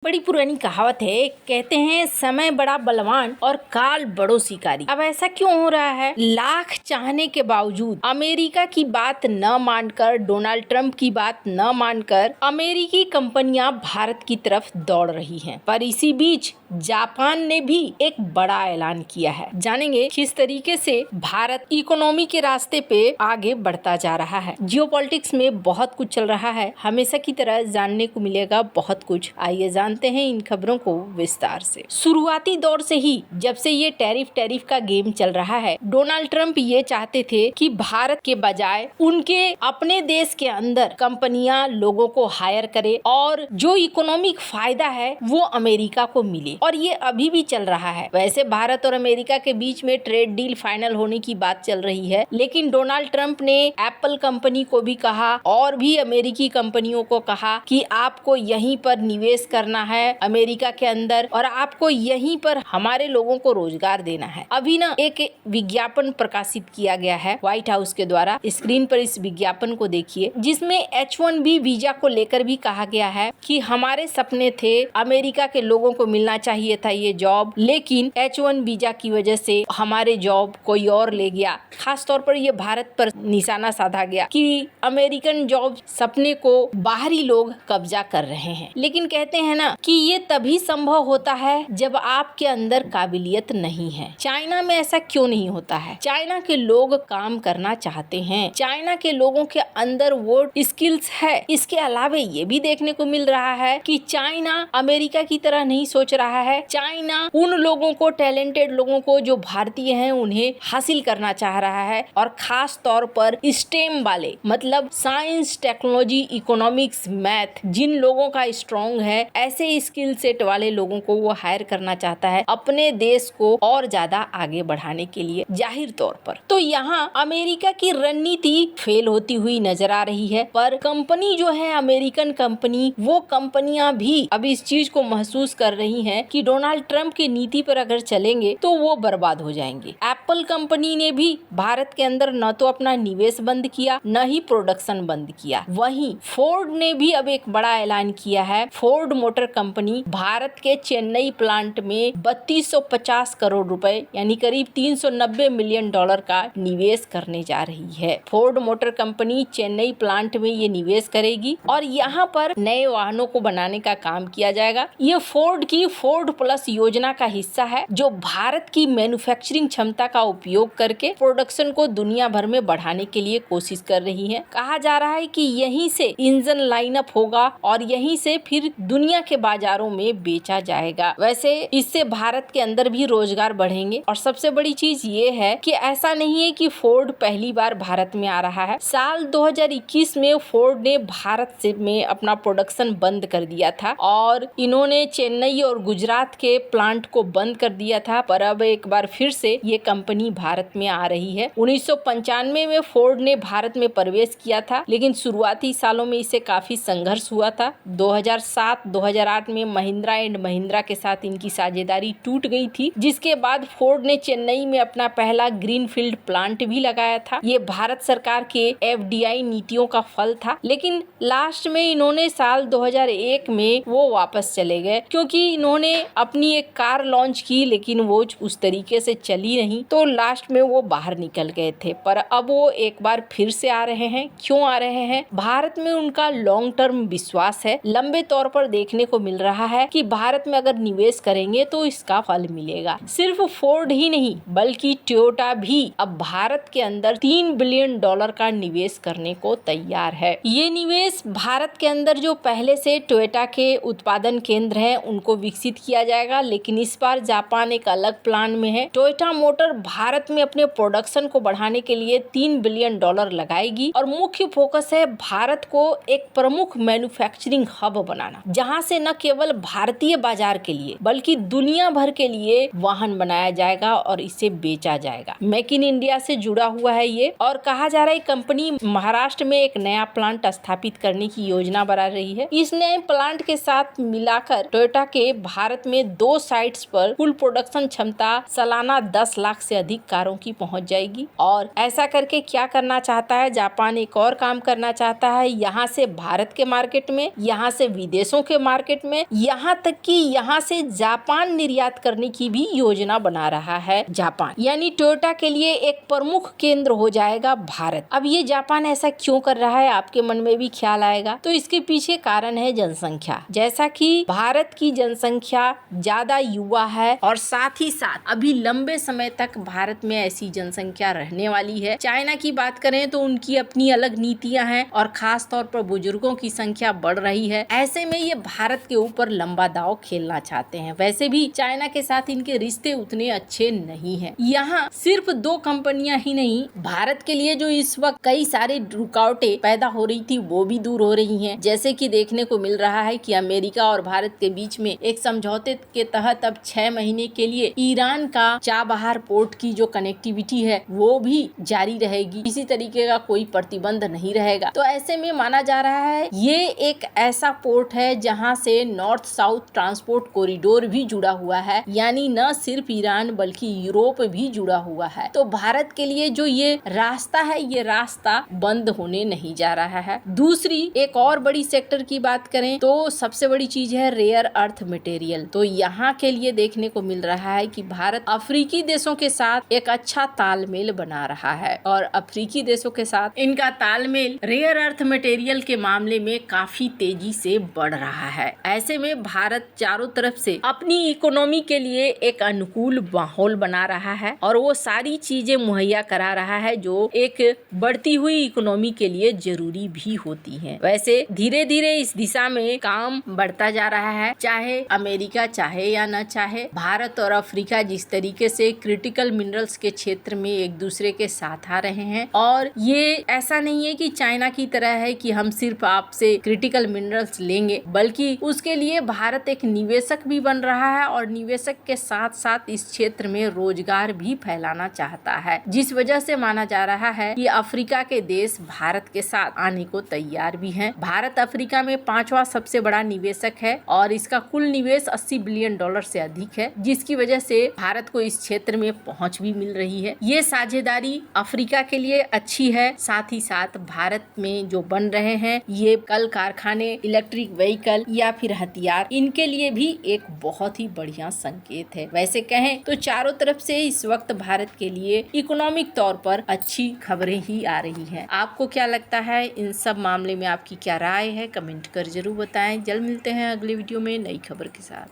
बड़ी पुरानी कहावत है, कहते हैं समय बड़ा बलवान और काल बड़ो शिकारी। अब ऐसा क्यों हो रहा है? लाख चाहने के बावजूद अमेरिका की बात न मानकर, डोनाल्ड ट्रंप की बात न मानकर अमेरिकी कंपनियां भारत की तरफ दौड़ रही हैं। पर इसी बीच जापान ने भी एक बड़ा ऐलान किया है। जानेंगे किस तरीके से भारत इकोनॉमी के रास्ते पे आगे बढ़ता जा रहा है। जियोपॉलिटिक्स में बहुत कुछ चल रहा है, हमेशा की तरह जानने को मिलेगा बहुत कुछ। आइए जानते हैं इन खबरों को विस्तार से। शुरुआती दौर से ही जब से ये टैरिफ का गेम चल रहा है, डोनाल्ड ट्रंप ये चाहते थे कि भारत के बजाय उनके अपने देश के अंदर कंपनियां लोगों को हायर करे और जो इकोनॉमिक फायदा है वो अमेरिका को मिले, और ये अभी भी चल रहा है। वैसे भारत और अमेरिका के बीच में ट्रेड डील फाइनल होने की बात चल रही है, लेकिन डोनाल्ड ट्रंप ने एप्पल कंपनी को भी कहा और भी अमेरिकी कंपनियों को कहा कि आपको यहीं पर निवेश करना है अमेरिका के अंदर, और आपको यहीं पर हमारे लोगों को रोजगार देना है। अभी ना एक विज्ञापन प्रकाशित किया गया है व्हाइट हाउस के द्वारा। स्क्रीन पर इस विज्ञापन को देखिए, जिसमें H1B वीजा को लेकर भी कहा गया है कि हमारे सपने थे, अमेरिका के लोगों को मिलना चाहिए था ये जॉब, लेकिन H1 वीजा की वजह से हमारे जॉब कोई और ले गया। खास तौर पर ये भारत पर निशाना साधा गया कि अमेरिकन जॉब सपने को बाहरी लोग कब्जा कर रहे हैं। लेकिन कहते हैं ना कि ये तभी संभव होता है जब आपके अंदर काबिलियत नहीं है। चाइना में ऐसा क्यों नहीं होता है? चाइना के लोग काम करना चाहते हैं, चाइना के लोगों के अंदर वो स्किल्स है। इसके अलावे ये भी देखने को मिल रहा है कि चाइना अमेरिका की तरह नहीं सोच रहा है। चाइना उन लोगों को, टैलेंटेड लोगों को जो भारतीय हैं, उन्हें हासिल करना चाह रहा है, और खास तौर पर स्टेम वाले, मतलब साइंस, टेक्नोलॉजी, इकोनॉमिक्स, मैथ जिन लोगों का स्ट्रॉन्ग है, ऐसे स्किल सेट वाले लोगों को वो हायर करना चाहता है अपने देश को और ज्यादा आगे बढ़ाने के लिए। जाहिर तौर पर तो यहाँ अमेरिका की रणनीति फेल होती हुई नजर आ रही है, पर कंपनी जो है अमेरिकन कंपनी, वो कंपनियां भी अब इस चीज को महसूस कर रही हैं कि डोनाल्ड ट्रंप की नीति पर अगर चलेंगे तो वो बर्बाद हो जाएंगे। एप्पल कंपनी ने भी भारत के अंदर न तो अपना निवेश बंद किया, न ही प्रोडक्शन बंद किया। वहीं फोर्ड ने भी अब एक बड़ा ऐलान किया है। फोर्ड मोटर कंपनी भारत के चेन्नई प्लांट में 3250 करोड़ रुपए यानी करीब $390 मिलियन का निवेश करने जा रही है। Ford motor company Chennai plant में ये निवेश करेगी और यहाँ पर नए वाहनों को बनाने का काम किया जाएगा। ये फोर्ड की फोर्ड प्लस योजना का हिस्सा है, जो भारत की मैन्युफैक्चरिंग क्षमता का उपयोग करके प्रोडक्शन को दुनिया भर में बढ़ाने के लिए कोशिश कर रही है। कहा जा रहा है कि यहीं से इंजन लाइनअप होगा और यहीं से फिर दुनिया के बाजारों में बेचा जाएगा। वैसे इससे भारत के अंदर भी रोजगार बढ़ेंगे, और सबसे बड़ी चीज ये है कि ऐसा नहीं है कि फोर्ड पहली बार भारत में आ रहा है। साल 2021 में फोर्ड ने भारत से में अपना प्रोडक्शन बंद कर दिया था और इन्होंने चेन्नई और गुजरात के प्लांट को बंद कर दिया था, पर अब एक बार फिर से ये कंपनी भारत में आ रही है। 1995 में फोर्ड ने भारत में प्रवेश किया था, लेकिन शुरुआती सालों में इसे काफी संघर्ष हुआ था। 2007-2008 में महिंद्रा एंड महिंद्रा के साथ इनकी साझेदारी टूट गई थी, जिसके बाद फोर्ड ने चेन्नई में अपना पहला ग्रीनफील्ड प्लांट भी लगाया था। ये भारत सरकार के FDI नीतियों का फल था, लेकिन लास्ट में इन्होंने साल 2001 में वो वापस चले गए, क्योंकि इन्होंने अपनी एक कार लॉन्च की, लेकिन वो उस तरीके से चली नहीं, तो लास्ट में वो बाहर निकल गए थे। पर अब वो एक बार फिर से आ रहे हैं। क्यों आ रहे हैं? भारत में उनका लॉन्ग टर्म विश्वास है। लंबे तौर पर देखने को मिल रहा है कि भारत में अगर निवेश करेंगे तो इसका फल मिलेगा। सिर्फ फोर्ड ही नहीं, बल्कि टोयोटा भी अब भारत के अंदर $3 बिलियन का निवेश करने को तैयार है। ये निवेश भारत के अंदर जो पहले से टोयोटा के उत्पादन केंद्र हैं, उनको विकसित किया जाएगा, लेकिन इस बार जापान एक अलग प्लान में है। टोयोटा मोटर भारत में अपने प्रोडक्शन को बढ़ाने के लिए $3 बिलियन लगाएगी, और मुख्य फोकस है भारत को एक प्रमुख मैन्युफैक्चरिंग हब बनाना, जहां से न केवल भारतीय बाजार के लिए बल्कि दुनिया भर के लिए वाहन बनाया जाएगा और इसे बेचा जाएगा। मेक इन इंडिया से जुड़ा हुआ है ये, और कहा जा रहा है कंपनी महाराष्ट्र में एक नया प्लांट स्थापित करने की योजना बना रही है। इस नए प्लांट के साथ मिलाकर टोयोटा के भारत में 2 साइट्स पर कुल प्रोडक्शन क्षमता सालाना 10 लाख से अधिक कारों की पहुंच जाएगी। और ऐसा करके क्या करना चाहता है जापान? एक और काम करना चाहता है, यहाँ से भारत के मार्केट में, यहाँ से विदेशों के मार्केट मार्केट में, यहाँ तक कि यहाँ से जापान निर्यात करने की भी योजना बना रहा है जापान। यानी टोयोटा के लिए एक प्रमुख केंद्र हो जाएगा भारत। अब ये जापान ऐसा क्यों कर रहा है, आपके मन में भी ख्याल आएगा। तो इसके पीछे कारण है जनसंख्या। जैसा कि भारत की जनसंख्या ज्यादा युवा है और साथ ही साथ अभी लंबे समय तक भारत में ऐसी जनसंख्या रहने वाली है। चाइना की बात करें तो उनकी अपनी अलग नीतियां हैं और खास तौर पर बुजुर्गों की संख्या बढ़ रही है। ऐसे में ये भारत के ऊपर लंबा दांव खेलना चाहते हैं। वैसे भी चाइना के साथ इनके रिश्ते उतने अच्छे नहीं हैं। यहाँ सिर्फ 2 कंपनियां ही नहीं, भारत के लिए जो इस वक्त कई सारी रुकावटें पैदा हो रही थी वो भी दूर हो रही हैं। जैसे कि देखने को मिल रहा है कि अमेरिका और भारत के बीच में एक समझौते के तहत अब 6 महीने के लिए ईरान का चाबहार पोर्ट की जो कनेक्टिविटी है वो भी जारी रहेगी। किसी तरीके का कोई प्रतिबंध नहीं रहेगा। तो ऐसे में माना जा रहा है ये एक ऐसा पोर्ट है जहां से नॉर्थ साउथ ट्रांसपोर्ट कॉरिडोर भी जुड़ा हुआ है। यानी न सिर्फ ईरान बल्कि यूरोप भी जुड़ा हुआ है। तो भारत के लिए जो ये रास्ता है, ये रास्ता बंद होने नहीं जा रहा है। दूसरी एक और बड़ी सेक्टर की बात करें तो सबसे बड़ी चीज है रेयर अर्थ मटेरियल। तो यहाँ के लिए देखने को मिल रहा है कि भारत अफ्रीकी देशों के साथ एक अच्छा तालमेल बना रहा है और अफ्रीकी देशों के साथ इनका तालमेल रेयर अर्थ मटेरियल के मामले में काफी तेजी से बढ़ रहा है। ऐसे में भारत चारों तरफ से अपनी इकोनॉमी के लिए एक अनुकूल माहौल बना रहा है और वो सारी चीजें मुहैया करा रहा है जो एक बढ़ती हुई इकोनॉमी के लिए जरूरी भी होती हैं। वैसे धीरे धीरे इस दिशा में काम बढ़ता जा रहा है। चाहे अमेरिका चाहे या न चाहे, भारत और अफ्रीका जिस तरीके से क्रिटिकल मिनरल्स के क्षेत्र में एक दूसरे के साथ आ रहे हैं, और ये ऐसा नहीं है कि चाइना की तरह है कि हम सिर्फ आपसे क्रिटिकल मिनरल्स लेंगे, बल्कि उसके लिए भारत एक निवेशक भी बन रहा है और निवेशक के साथ साथ इस क्षेत्र में रोजगार भी फैलाना चाहता है। जिस वजह से माना जा रहा है कि अफ्रीका के देश भारत के साथ आने को तैयार भी हैं। भारत अफ्रीका में 5वां सबसे बड़ा निवेशक है और इसका कुल निवेश $80 बिलियन से अधिक है, जिसकी वजह से भारत को इस क्षेत्र में पहुंच भी मिल रही है। ये साझेदारी अफ्रीका के लिए अच्छी है। साथ ही साथ भारत में जो बन रहे हैं ये कल कारखाने, इलेक्ट्रिक व्हीकल या फिर हथियार, इनके लिए भी एक बहुत ही बढ़िया संकेत है। वैसे कहें तो चारों तरफ से इस वक्त भारत के लिए इकोनॉमिक तौर पर अच्छी खबरें ही आ रही हैं। आपको क्या लगता है, इन सब मामले में आपकी क्या राय है, कमेंट कर जरूर बताएं। जल्द मिलते हैं अगली वीडियो में नई खबर के साथ।